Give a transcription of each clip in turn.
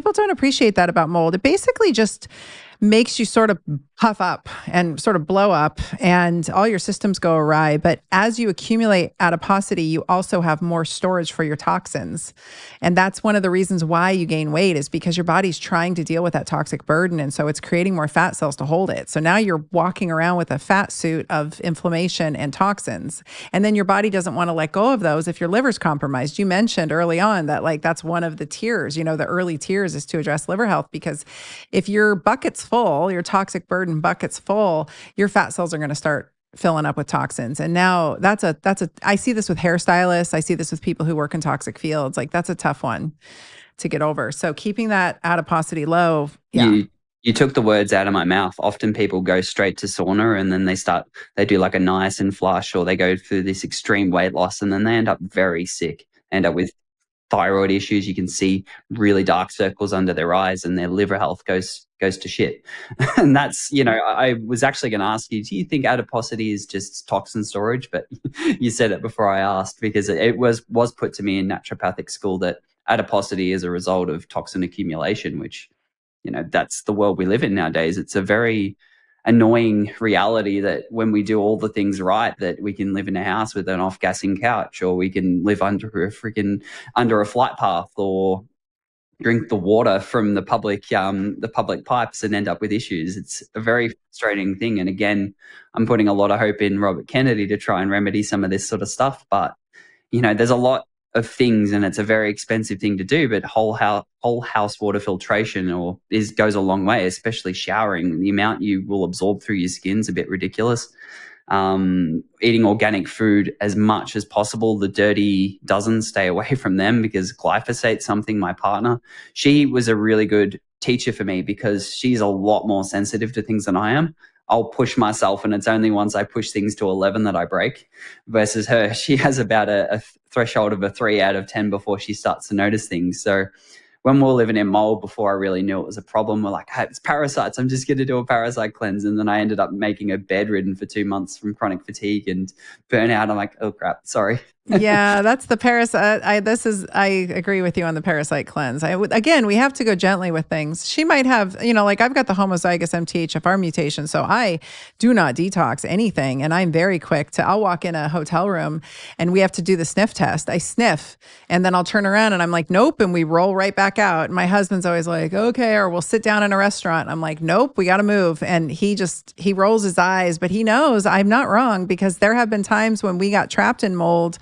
People don't appreciate that about mold. It basically just makes you sort of puff up and sort of blow up and all your systems go awry. But as you accumulate adiposity, you also have more storage for your toxins. And that's one of the reasons why you gain weight is because your body's trying to deal with that toxic burden. And so it's creating more fat cells to hold it. So now you're walking around with a fat suit of inflammation and toxins. And then your body doesn't want to let go of those if your liver's compromised. You mentioned early on that like that's one of the tiers, the early tiers is to address liver health because if your bucket's full, your toxic burden bucket's full, your fat cells are going to start filling up with toxins. And now I see this with hairstylists. I see this with people who work in toxic fields. Like that's a tough one to get over. So keeping that adiposity low. Yeah. You took the words out of my mouth. Often people go straight to sauna and then they do like a nice and flush, or they go through this extreme weight loss and then they end up very sick, end up with thyroid issues. You can see really dark circles under their eyes and their liver health goes to shit. And that's, I was actually going to ask you, do you think adiposity is just toxin storage? But you said it before I asked, because it was put to me in naturopathic school that adiposity is a result of toxin accumulation, which, that's the world we live in nowadays. It's a very annoying reality that when we do all the things right, that we can live in a house with an off-gassing couch, or we can live under a flight path, or drink the water from the public pipes and end up with issues. It's a very frustrating thing. And again, I'm putting a lot of hope in Robert Kennedy to try and remedy some of this sort of stuff. But, there's a lot of things and it's a very expensive thing to do, but whole house water filtration goes a long way, especially showering. The amount you will absorb through your skin's a bit ridiculous. Eating organic food as much as possible. The dirty dozens, stay away from them, because glyphosate, something my partner, she was a really good teacher for me because she's a lot more sensitive to things than I am. I'll push myself and it's only once I push things to 11 that I break, versus her. She has about a threshold of a 3 out of 10 before she starts to notice things. So when we were living in mold, before I really knew it was a problem, we're like, hey, it's parasites. I'm just going to do a parasite cleanse. And then I ended up making her bedridden for 2 months from chronic fatigue and burnout. I'm like, oh crap, sorry. Yeah, that's the parasite. I agree with you on the parasite cleanse. Again, we have to go gently with things. She might have, like I've got the homozygous MTHFR mutation, so I do not detox anything. And I'm very quick I'll walk in a hotel room and we have to do the sniff test. I sniff and then I'll turn around and I'm like, nope. And we roll right back out. And my husband's always like, okay. Or we'll sit down in a restaurant. I'm like, nope, we got to move. And he rolls his eyes, but he knows I'm not wrong, because there have been times when we got trapped in mold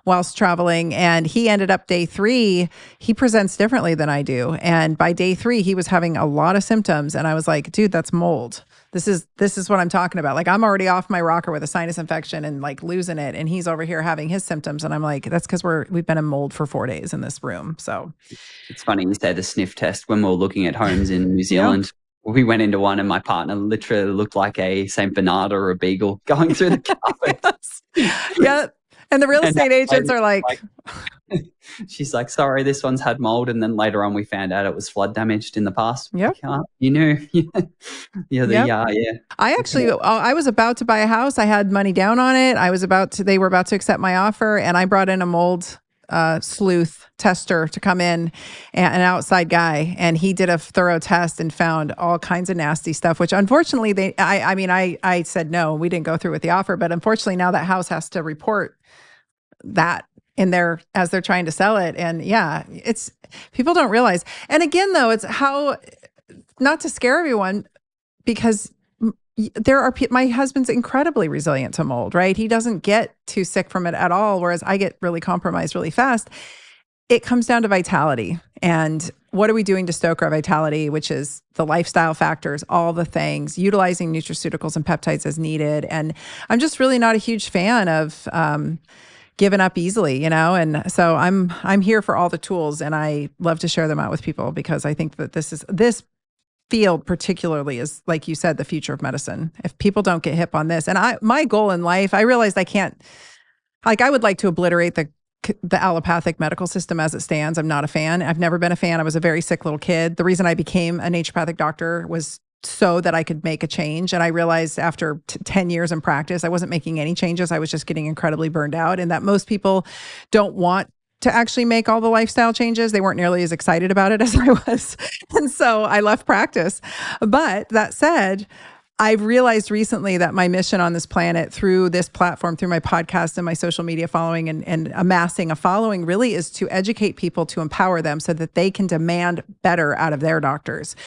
whilst traveling, and he ended up day 3, he presents differently than I do. And by day 3, he was having a lot of symptoms. And I was like, dude, that's mold. This is what I'm talking about. Like, I'm already off my rocker with a sinus infection and like losing it. And he's over here having his symptoms. And I'm like, that's because we've been in mold for 4 days in this room. So it's funny you say the sniff test. When we were looking at homes in New Zealand, we went into one and my partner literally looked like a Saint Bernard or a beagle going through the carpet. Yes. Yeah. And the real estate agents are like, she's like, sorry, this one's had mold. And then later on, we found out it was flood damaged in the past. Yep. Like, you knew. Yeah. I was about to buy a house. I had money down on it. They were about to accept my offer. And I brought in a mold sleuth tester to come in, an outside guy, and he did a thorough test and found all kinds of nasty stuff, which unfortunately I said no, we didn't go through with the offer, but unfortunately now that house has to report that in there as they're trying to sell it. And yeah, it's, people don't realize. And again, though, it's how, not to scare everyone, because my husband's incredibly resilient to mold, right? He doesn't get too sick from it at all, whereas I get really compromised really fast. It comes down to vitality. And what are we doing to stoke our vitality, which is the lifestyle factors, all the things, utilizing nutraceuticals and peptides as needed. And I'm just really not a huge fan of giving up easily, And so I'm here for all the tools, and I love to share them out with people, because I think that this field particularly is, like you said, the future of medicine. If people don't get hip on this, and my goal in life, I realized I can't, I would like to obliterate the allopathic medical system as it stands. I'm not a fan. I've never been a fan. I was a very sick little kid. The reason I became a naturopathic doctor was so that I could make a change. And I realized after 10 years in practice, I wasn't making any changes. I was just getting incredibly burned out, and that most people don't want to actually make all the lifestyle changes. They weren't nearly as excited about it as I was. And so I left practice. But that said, I've realized recently that my mission on this planet through this platform, through my podcast and my social media following and amassing a following really is to educate people, to empower them so that they can demand better out of their doctors.